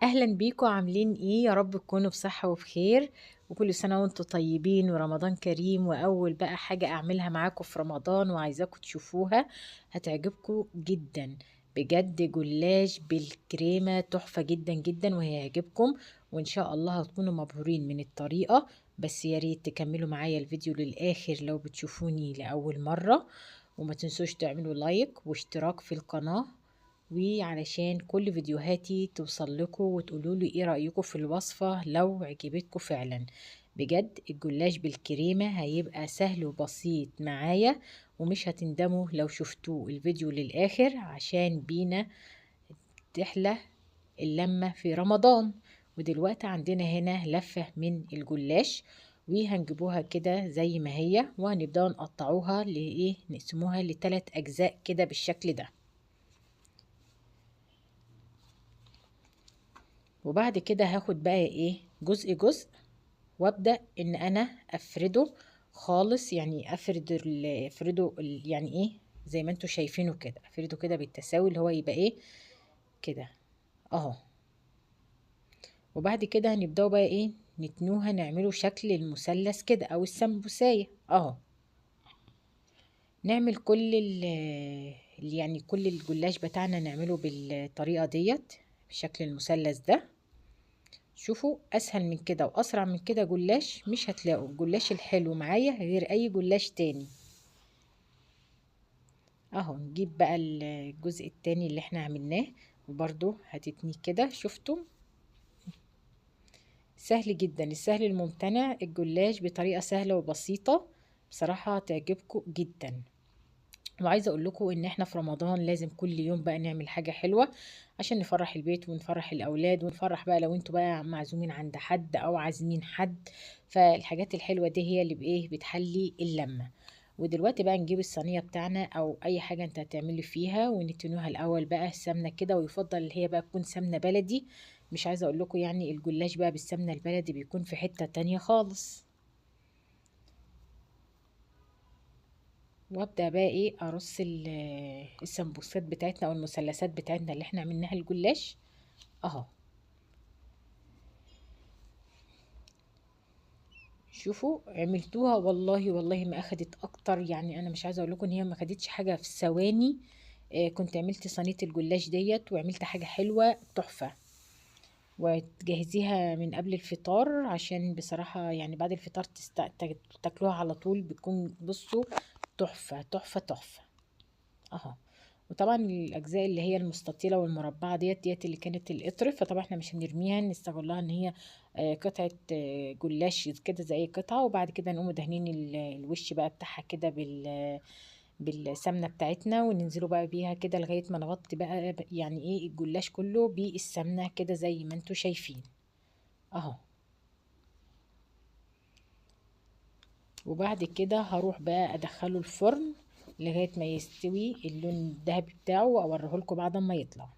اهلا بيكم، عاملين ايه؟ يا رب تكونوا بصحة وبخير، وكل سنة وانتم طيبين ورمضان كريم. واول بقى حاجة اعملها معاكم في رمضان وعايزاكم تشوفوها، هتعجبكم جدا بجد. جلاش بالكريمة تحفة جدا جدا وهيعجبكم، وان شاء الله هتكونوا مبهورين من الطريقة. بس يا ريت تكملوا معايا الفيديو للاخر لو بتشوفوني لاول مرة، وما تنسوش تعملوا لايك واشتراك في القناة، وعلشان كل فيديوهاتي توصل لكم وتقولوا لي ايه رأيكم في الوصفة لو عجبتكم فعلا. بجد الجلاش بالكريمة هيبقى سهل وبسيط معايا، ومش هتندموا لو شفتوه الفيديو للآخر، عشان بينا تحلى اللمة في رمضان. ودلوقتي عندنا هنا لفة من الجلاش، وهنجيبوها كده زي ما هي، وهنبدأ نقطعوها لإيه، نقسموها لثلاث أجزاء كده بالشكل ده. وبعد كده هاخد بقى ايه، جزء جزء، وابدا ان انا افرده خالص. يعني يعني ايه، زي ما انتوا شايفينه كده، افرده كده بالتساوي اللي هو يبقى ايه كده اهو. وبعد كده هنبداوا بقى ايه، نتنوها، نعمله شكل المثلث كده او السمبوسية اهو. نعمل يعني كل الجلاش بتاعنا نعمله بالطريقة ديت، بشكل المثلث ده. شوفوا، اسهل من كده واسرع من كده جلاش مش هتلاقوا. الجلاش الحلو معايا غير اي جلاش تاني اهو. نجيب بقى الجزء التاني اللي احنا عملناه، وبرده هتتنيه كده. شفتوا، سهل جدا، السهل الممتنع، الجلاش بطريقة سهلة وبسيطة، بصراحة تعجبكم جدا. وعايزه اقول لكم ان احنا في رمضان لازم كل يوم بقى نعمل حاجه حلوه، عشان نفرح البيت ونفرح الاولاد ونفرح بقى لو انتوا بقى معزومين عند حد او عازمين حد. فالحاجات الحلوه دي هي اللي بايه بتحلي اللمه. ودلوقتي بقى نجيب الصينيه بتاعنا او اي حاجه انت هتعملي فيها، ونتنوها الاول بقى سمنه كده، ويفضل اللي هي بقى تكون سمنه بلدي. مش عايزه اقول لكم يعني الجلاش بقى بالسمنه البلدي بيكون في حته تانية خالص. وابدا بقى ايه، ارص السمبوسات بتاعتنا او المثلثات بتاعتنا اللي احنا عملناها الجلاش اهو. شوفوا عملتوها، والله والله ما اخدت اكتر، يعني انا مش عايزه اقول لكم ان هي ما خدتش حاجه في ثواني. كنت عملت صينيه الجلاش ديت وعملت حاجه حلوه تحفه. وتجهزيها من قبل الفطار، عشان بصراحه يعني بعد الفطار تاكلوها على طول، بتكون بصوا تحفه تحفه تحفه اهو. وطبعا الاجزاء اللي هي المستطيله والمربعه ديت اللي كانت القطر، فطبعا احنا مش هنرميها، نستغلها ان هي قطعه جلاش كده زي أي قطعه. وبعد كده نقوم دهنين الوش بقى بتاعها كده بالسمنه بتاعتنا، وننزلوا بقى بيها كده لغايه ما نغطي بقى يعني ايه الجلاش كله بالسمنه كده زي ما انتوا شايفين اهو. وبعد كده هروح بقى ادخله الفرن لغايه ما يستوي اللون الذهبي بتاعه، واوريه لكم بعد ما يطلع.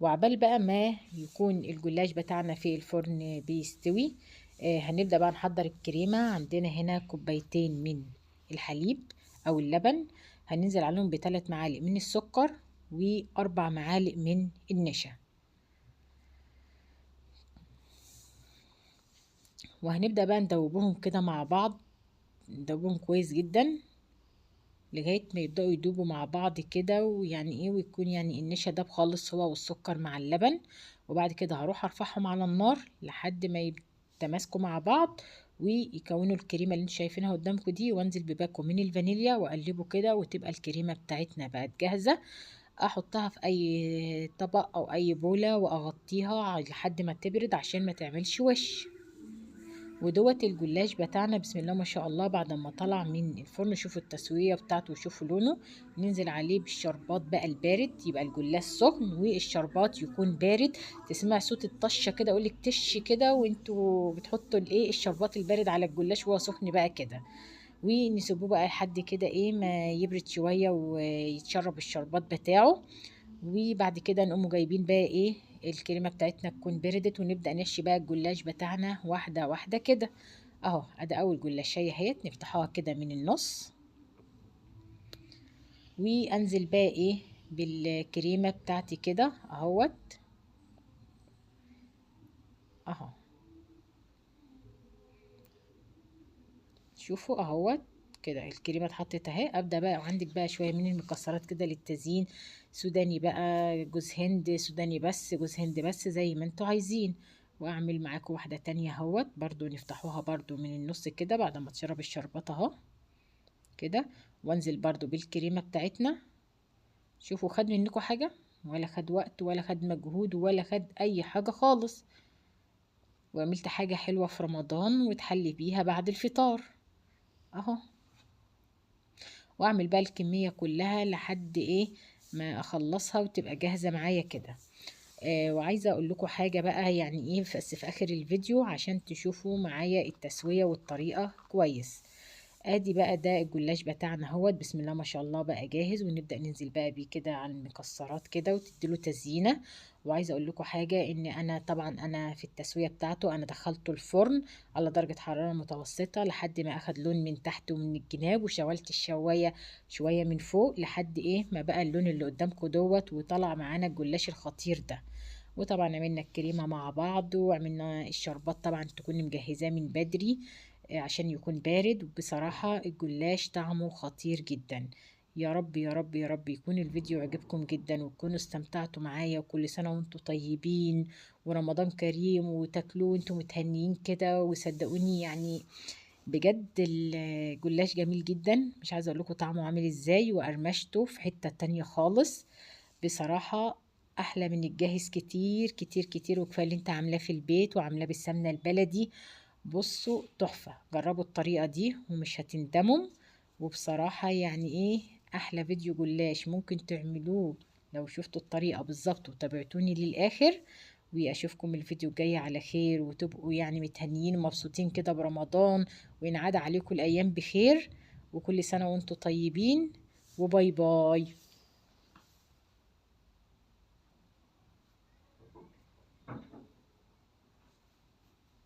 وعبال بقى ما يكون الجلاش بتاعنا في الفرن بيستوي، هنبدأ بقى نحضر الكريمة. عندنا هنا كوبايتين من الحليب أو اللبن، هننزل عليهم بثلاث معالق من السكر وأربع معالق من النشا. وهنبدأ بقى ندوبهم كده مع بعض، ندوبهم كويس جدا لغاية ما يبدأوا يدوبوا مع بعض كده، ويعني ايه، ويكون يعني النشا داب خالص هو والسكر مع اللبن. وبعد كده هروح ارفعهم على النار لحد ما يتماسكوا مع بعض ويكونوا الكريمة اللي انتوا شايفينها قدامكم دي، وانزل بباكو من الفانيليا واقلبه كده، وتبقى الكريمة بتاعتنا بقت جاهزة. احطها في اي طبق او اي بولة واغطيها لحد ما تبرد عشان ما تعملش وش. ودوت الجلاش بتاعنا بسم الله ما شاء الله بعد ما طلع من الفرن. شوفوا التسوية بتاعته وشوفوا لونه. ننزل عليه بالشربات بقى البارد، يبقى الجلاش سخن والشربات يكون بارد. تسمع صوت الطشة كده، اقولك تش كده، وانتوا بتحطوا الايه الشربات البارد على الجلاش وهو سخن بقى كده. ونسيبوه بقى لحد كده ايه ما يبرد شوية ويتشرب الشربات بتاعه. وبعد كده نقوم جايبين بقى ايه، الكريمه بتاعتنا تكون بردت، ونبدا نحشي بقى الجلاش بتاعنا واحده واحده كده اهو. ادي اول جلاشيه اهيت، نفتحوها كده من النص، وانزل بقى ايه بالكريمه بتاعتي كده اهوت. اهو. شوفوا اهوت كده الكريمه اتحطت اهي. ابدا بقى عندك بقى شويه من المكسرات كده للتزيين، سوداني بقى، جوز هند سوداني بس، جوز هند بس، زي ما انتوا عايزين. واعمل معاكم واحده تانية اهوت برضو نفتحوها برضو من النص كده بعد ما تشرب الشربات اهو كده. وانزل برضو بالكريمه بتاعتنا. شوفوا خد منكم حاجه؟ ولا خد وقت ولا خد مجهود ولا خد اي حاجه خالص. وعملت حاجه حلوه في رمضان وتحلي بيها بعد الفطار اهو. واعمل بقى الكمية كلها لحد ايه ما اخلصها وتبقى جاهزة معايا كده. وعايزة اقول لكم حاجة بقى، يعني ايه بس في اخر الفيديو عشان تشوفوا معايا التسوية والطريقة كويس. ادي بقى ده الجلاش بتاعنا اهوت، بسم الله ما شاء الله بقى جاهز. ونبدأ ننزل بقى بيه كده على المكسرات كده وتديله تزيينة. وعايزه اقول لكم حاجه، ان انا طبعا انا في التسويه بتاعته انا دخلته الفرن على درجه حراره متوسطه لحد ما اخد لون من تحت ومن الجناب، وشغلت الشوايه شويه من فوق لحد ايه ما بقى اللون اللي قدامكم دوت، وطلع معانا الجلاش الخطير ده. وطبعا عملنا الكريمة مع بعض وعملنا الشربات طبعا تكون مجهزاه من بدري عشان يكون بارد. وبصراحة الجلاش طعمه خطير جدا. يا رب يا رب يا رب يكون الفيديو عجبكم جدا وتكونوا استمتعتوا معايا، وكل سنة وانتم طيبين ورمضان كريم وتاكلوه وانتم متهنيين كده. وصدقوني يعني بجد الجلاش جميل جدا، مش عايزة اقول لكم طعمه عامل ازاي، وقرمشته في حتة تانية خالص بصراحة. احلى من الجاهز كتير كتير كتير. وكفايه اللي انت عاملاه في البيت وعاملاه بالسمنه البلدي. بصوا تحفه، جربوا الطريقه دي ومش هتندموا. وبصراحه يعني ايه، احلى فيديو جلاش ممكن تعملوه لو شفتوا الطريقه بالظبط وتابعتوني للاخر. واشوفكم الفيديو الجاي على خير، وتبقوا يعني متهنيين ومبسوطين كده برمضان، وينعاد عليكم الايام بخير. وكل سنه وانتم طيبين. وباي باي.